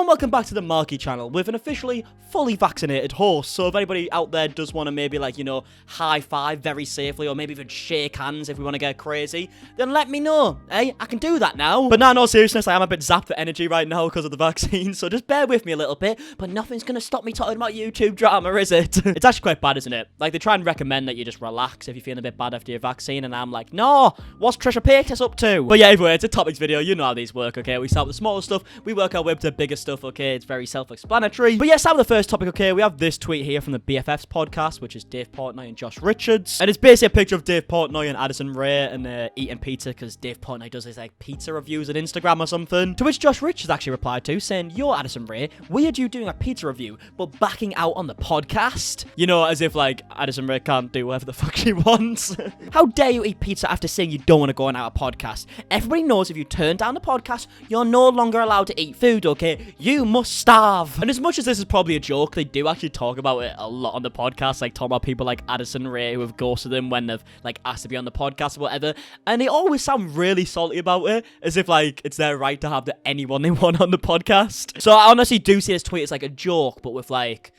and welcome back to the MARKIE channel with an officially fully vaccinated horse. So if anybody out there does want to maybe like, you know, high five very safely or maybe even shake hands if we want to get crazy, then let me know, eh? I can do that now. But no seriousness, I am a bit zapped for energy right now because of the vaccine, so just bear with me a little bit, but nothing's going to stop me talking about YouTube drama, is it? It's actually quite bad, isn't it? Like, they try and recommend that you just relax if you're feeling a bit bad after your vaccine, and I'm like, no, what's Trisha Paytas up to? But yeah, anyway, it's a topics video, you know how these work, okay? We start with the smaller stuff, we work our way up to the bigger stuff, okay? It's very self-explanatory. But yeah, start with the first topic, okay? We have this tweet here from the BFFs podcast, which is Dave Portnoy and Josh Richards. And it's basically a picture of Dave Portnoy and Addison Rae and eating pizza, because Dave Portnoy does his like pizza reviews on Instagram or something. To which Josh Richards actually replied to, saying, "Yo, Addison Rae, weird you doing a pizza review, but backing out on the podcast." You know, as if like Addison Rae can't do whatever the fuck she wants. How dare you eat pizza after saying you don't want to go on our podcast? Everybody knows if you turn down the podcast, you're no longer allowed to eat food, okay? You must starve. And as much as this is probably a joke, they do actually talk about it a lot on the podcast, like talking about people like Addison Rae who have ghosted them when they've like asked to be on the podcast or whatever, and they always sound really salty about it, as if like it's their right to have anyone they want on the podcast. So I honestly do see this tweet as like a joke, but with like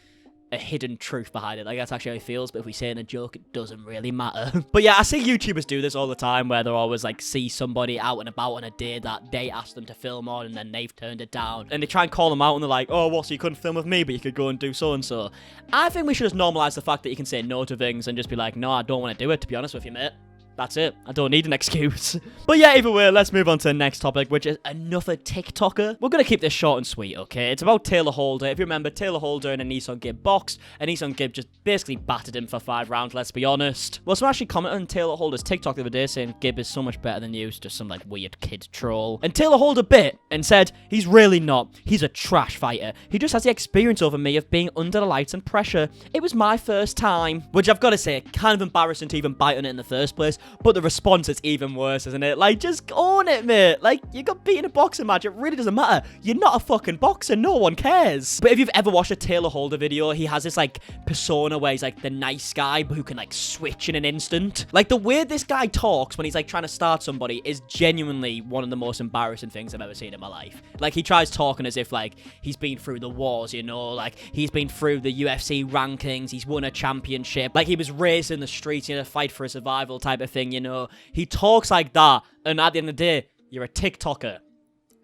a hidden truth behind it. Like, that's actually how it feels, but if we say it in a joke, it doesn't really matter. But yeah, I see YouTubers do this all the time, where they'll always like see somebody out and about on a day that they asked them to film on, and then they've turned it down, and they try and call them out, and they're like, oh, what, so you couldn't film with me, but you could go and do so and so. I think we should just normalize the fact that you can say no to things and just be like, no, I don't want to do it, to be honest with you, mate. That's it. I don't need an excuse. But yeah, either way, let's move on to the next topic, which is another TikToker. We're going to keep this short and sweet, okay? It's about Tayler Holder. If you remember, Tayler Holder and a Nissan Gib boxed, and Nissan Gib just basically battered him for 5 rounds, let's be honest. Well, someone actually commented on Tayler Holder's TikTok the other day saying Gib is so much better than you. It's just some, like, weird kid troll. And Tayler Holder bit and said, he's really not. He's a trash fighter. He just has the experience over me of being under the lights and pressure. It was my first time. Which I've got to say, kind of embarrassing to even bite on it in the first place. But the response is even worse, isn't it? Like, just own it, mate. Like, you got beat in a boxing match. It really doesn't matter. You're not a fucking boxer. No one cares. But if you've ever watched a Tayler Holder video, he has this, like, persona where he's, like, the nice guy, but who can, like, switch in an instant. Like, the way this guy talks when he's, like, trying to start somebody is genuinely one of the most embarrassing things I've ever seen in my life. Like, he tries talking as if, like, he's been through the wars, you know? Like, he's been through the UFC rankings. He's won a championship. Like, he was raised in the streets, you know, fight for survival type of thing, you know? He talks like that, and at the end of the day, you're a TikToker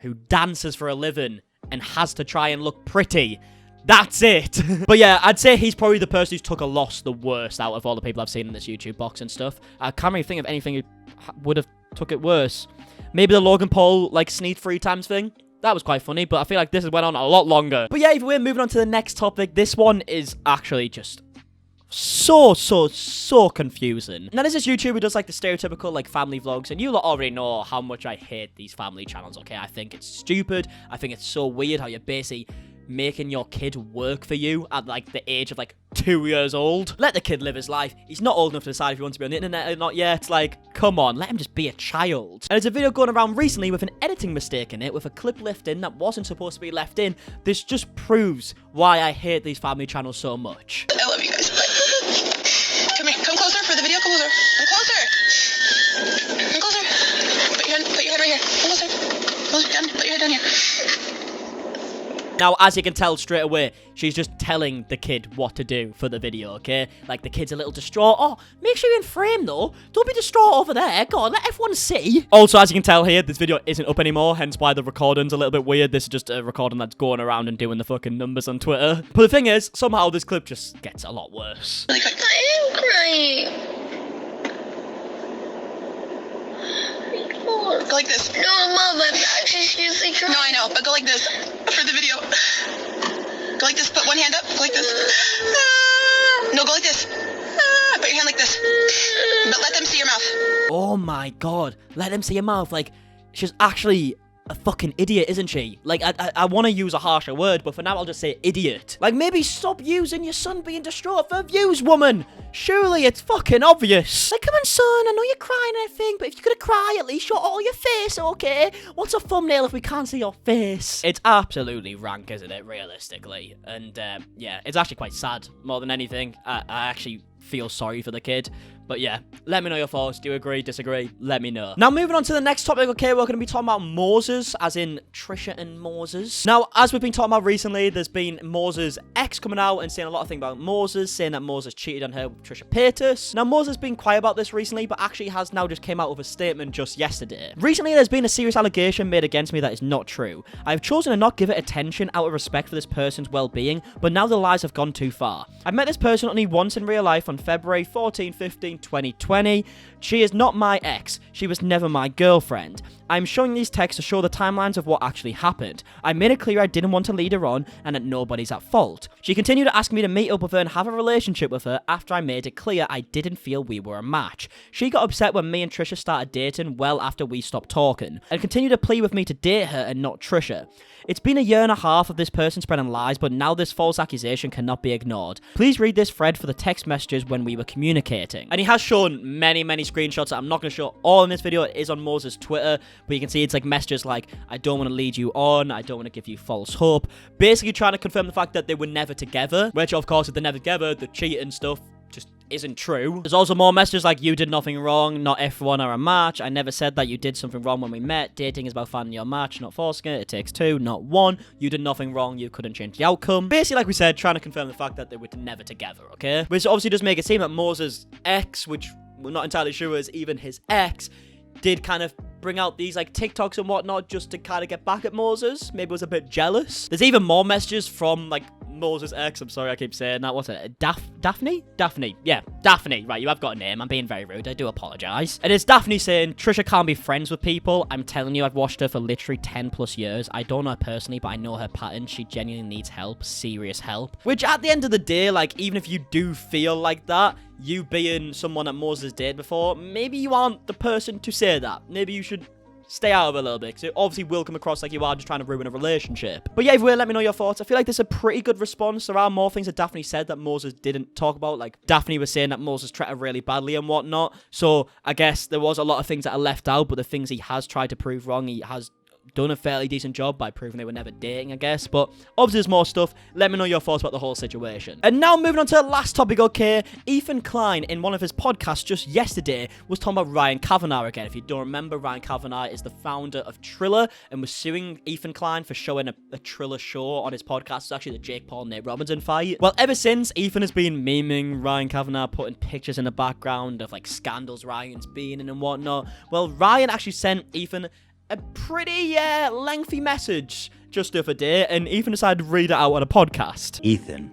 who dances for a living and has to try and look pretty. That's it. But yeah, I'd say he's probably the person who's took a loss the worst out of all the people I've seen in this YouTube box and stuff. I can't really think of anything who would have took it worse. Maybe the Logan Paul, like, sneeze 3 times thing. That was quite funny, but I feel like this has went on a lot longer. But yeah, either way, moving on to the next topic. This one is actually just so confusing. Now, there's this YouTuber who does, like, the stereotypical, like, family vlogs, and you lot already know how much I hate these family channels, okay? I think it's stupid. I think it's so weird how you're basically making your kid work for you at, like, the age of, like, 2 years old. Let the kid live his life. He's not old enough to decide if he wants to be on the internet or not yet. Like, come on, let him just be a child. And there's a video going around recently with an editing mistake in it, with a clip left in that wasn't supposed to be left in. This just proves why I hate these family channels so much. I love you guys. Come here, come closer for the video, come closer. Come closer. Come closer. Put your head right here. Come closer. Closer, down. Put your head down here. Now, as you can tell straight away, she's just telling the kid what to do for the video, okay? Like, the kid's a little distraught. Oh, make sure you're in frame, though. Don't be distraught over there. Go on, let everyone see. Also, as you can tell here, this video isn't up anymore, hence why the recording's a little bit weird. This is just a recording that's going around and doing the fucking numbers on Twitter. But the thing is, somehow this clip just gets a lot worse. I am crying. Go like this. No, Mom, I'm actually seriously crying. No, I know, but go like this for the video. Go like this. Put one hand up. Go like this. No, go like this. Put your hand like this. But let them see your mouth. Oh my god. Let them see your mouth. Like, she's actually a fucking idiot, isn't she? Like, I want to use a harsher word, but for now I'll just say idiot. Like, maybe stop using your son being distraught for views, woman. Surely it's fucking obvious. Like, come on, son, I know you're crying and everything, but if you're gonna cry, at least show all your face, okay? What's a thumbnail if we can't see your face? It's absolutely rank, isn't it, realistically? And, yeah, it's actually quite sad, more than anything. I actually feel sorry for the kid. But yeah, let me know your thoughts. Do you agree, disagree? Let me know. Now, moving on to the next topic, okay, we're going to be talking about Moses, as in Trisha and Moses. Now, as we've been talking about recently, there's been Moses' ex coming out and saying a lot of things about Moses, saying that Moses cheated on her with Trisha Paytas. Now, Moses has been quiet about this recently, but actually has now just came out with a statement just yesterday. Recently, there's been a serious allegation made against me that is not true. I've chosen to not give it attention out of respect for this person's well-being, but now the lies have gone too far. I met this person only once in real life on February 14, 15, 2020. She is not my ex. She was never my girlfriend. I'm showing these texts to show the timelines of what actually happened. I made it clear I didn't want to lead her on and that nobody's at fault. She continued to ask me to meet up with her and have a relationship with her after I made it clear I didn't feel we were a match. She got upset when me and Trisha started dating well after we stopped talking and continued to plead with me to date her and not Trisha. It's been a year and a half of this person spreading lies, but now this false accusation cannot be ignored. Please read this thread for the text messages when we were communicating. And he has shown many screenshots that I'm not going to show all in this video. It is on Moses' Twitter, but you can see it's like messages like, I don't want to lead you on, I don't want to give you false hope. Basically trying to confirm the fact that they were never together, which of course if they're never together, the cheating stuff just isn't true. There's also more messages like, you did nothing wrong, not everyone are a match, I never said that you did something wrong when we met, dating is about finding your match, not forcing it takes two, not one, you did nothing wrong, you couldn't change the outcome. Basically, like we said, trying to confirm the fact that they were never together, okay? Which obviously does make it seem that Moses' ex, which we're not entirely sure is even his ex, did kind of bring out these like TikToks and whatnot just to kind of get back at Moses. Maybe was a bit jealous. There's even more messages from like Moses' ex. I'm sorry I keep saying that. What's it? Daphne? Daphne. Yeah, Daphne. Right, you have got a name. I'm being very rude. I do apologize. And it's Daphne saying, Trisha can't be friends with people. I'm telling you, I've watched her for literally 10 plus years. I don't know her personally, but I know her pattern. She genuinely needs help. Serious help. Which at the end of the day, like, even if you do feel like that, you being someone that Moses dated before, maybe you aren't the person to say that. Maybe you should stay out of it a little bit, because it obviously will come across like you are just trying to ruin a relationship. But yeah, either way, let me know your thoughts. I feel like this is a pretty good response. There are more things that Daphne said that Moses didn't talk about. Like, Daphne was saying that Moses treated her really badly and whatnot. So, I guess there was a lot of things that are left out, but the things he has tried to prove wrong, he has done a fairly decent job by proving they were never dating, I guess. But obviously there's more stuff. Let me know your thoughts about the whole situation. And now moving on to the last topic, okay? Ethan Klein, in one of his podcasts just yesterday, was talking about Ryan Kavanagh again. If you don't remember, Ryan Kavanagh is the founder of Triller and was suing Ethan Klein for showing a Triller show on his podcast. It's actually the Jake Paul-Nate Robinson fight. Well, ever since, Ethan has been memeing Ryan Kavanagh, putting pictures in the background of like scandals Ryan's been in and whatnot. Well, Ryan actually sent Ethan a pretty lengthy message just the other day, and Ethan decided to read it out on a podcast. Ethan,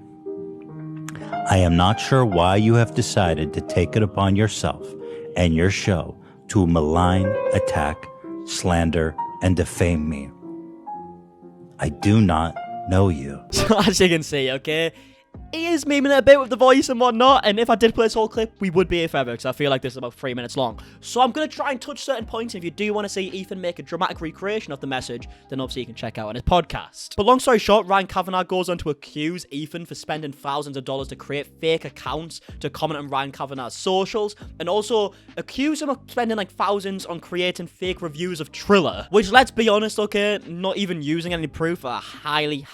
I am not sure why you have decided to take it upon yourself and your show to malign, attack, slander, and defame me. I do not know you. So as you can see, okay, he is memeing it a bit with the voice and whatnot, and if I did play this whole clip, we would be here forever, because I feel like this is about 3 minutes long. So I'm going to try and touch certain points, and if you do want to see Ethan make a dramatic recreation of the message, then obviously you can check out on his podcast. But long story short, Ryan Kavanagh goes on to accuse Ethan for spending thousands of dollars to create fake accounts to comment on Ryan Kavanagh's socials, and also accuse him of spending like thousands on creating fake reviews of Triller, which, let's be honest, okay, not even using any proof, I highly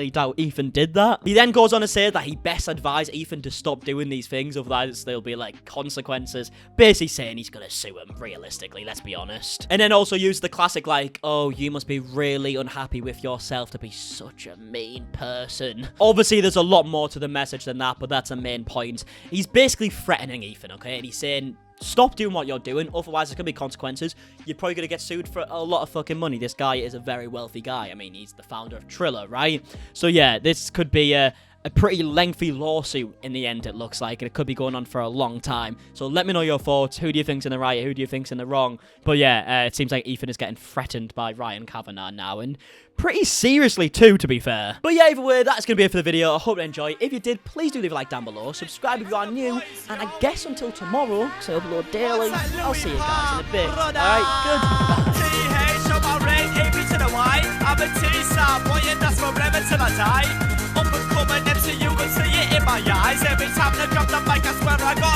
doubt Ethan did that. He then goes on to say that he best advised Ethan to stop doing these things, otherwise there'll be like consequences, basically saying he's gonna sue him, realistically, let's be honest. And then also use the classic like, oh, you must be really unhappy with yourself to be such a mean person. Obviously there's a lot more to the message than that, but that's the main point. He's basically threatening Ethan, okay, and he's saying, stop doing what you're doing, otherwise there's gonna be consequences. You're probably gonna get sued for a lot of fucking money. This guy is a very wealthy guy. I mean, he's the founder of Triller, right? So yeah, this could be a pretty lengthy lawsuit in the end, it looks like, and it could be going on for a long time. So let me know your thoughts. Who do you think's in the right? Who do you think's in the wrong? But yeah, it seems like Ethan is getting threatened by Ryan Kavanagh now, and pretty seriously too, to be fair. But yeah, either way, that's going to be it for the video. I hope you enjoy. If you did, please do leave a like down below. Subscribe if you are new. And I guess until tomorrow, because I upload daily, I'll see you guys in a bit. Alright, goodbye.